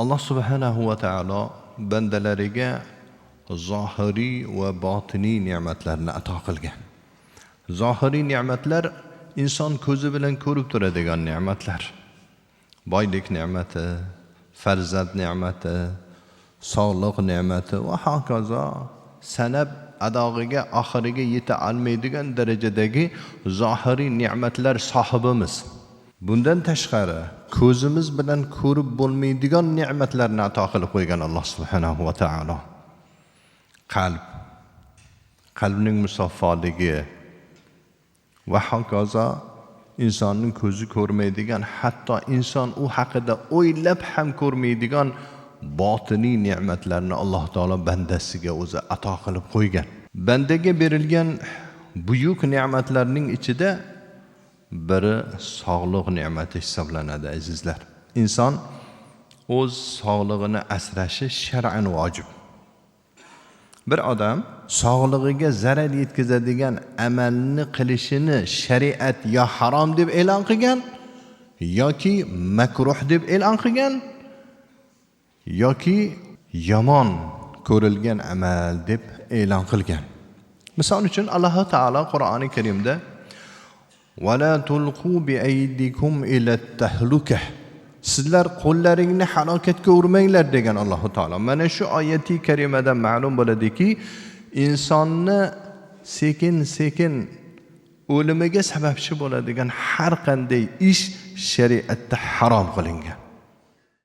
Alloh subhanahu va taolo bandalariga zohiriy va botiniy ne'matlarni ato qilgan. Zohiriy ne'matlar inson ko'zi bilan ko'rib turadigan ne'matlar. Boylik ne'mati, farzand ne'mati, sog'liq ne'mati va hokazo sanab adog'iga oxiriga yeta olmaydigan darajadagi zohiriy ne'matlar sohibimiz. Bundan tashqari ko'zimiz bilan ko'rib bo'lmaydigan ne'matlarni ato qilib qo'ygan Alloh subhanahu va taolo. Qalbning musaffoligi va hokazo insonning ko'zi ko'rmaydigan, hatto inson u haqida o'ylab ham ko'rmaydigan botiniy ne'matlarni Alloh taolo bandasiga o'zi ato qilib qo'ygan. Bandaga berilgan buyuk ne'matlarning ichida biri sog'liq ne'mati hisoblanadi azizlar. Inson o'z sog'lig'ini asrashi shar'an vojib. Bir odam sog'lig'iga zarar yetkazadigan amalni qilishini shariat yo harom deb e'lon qilgan, yoki makruh deb e'lon qilgan, yoki yomon ko'rilgan amal deb e'lon qilgan. Misol uchun Alloh taolo Qur'oni Karimda "Wala tulqu bi aydikum ila at-tahlukah" sizlar qo'llaringni halokatga urmanglar degan Alloh taolo. Mana shu oyati karimadan ma'lum bo'ladiki, insonni sekin-sekin o'limiga sababchi bo'ladigan har qanday ish shariatda harom qilingan.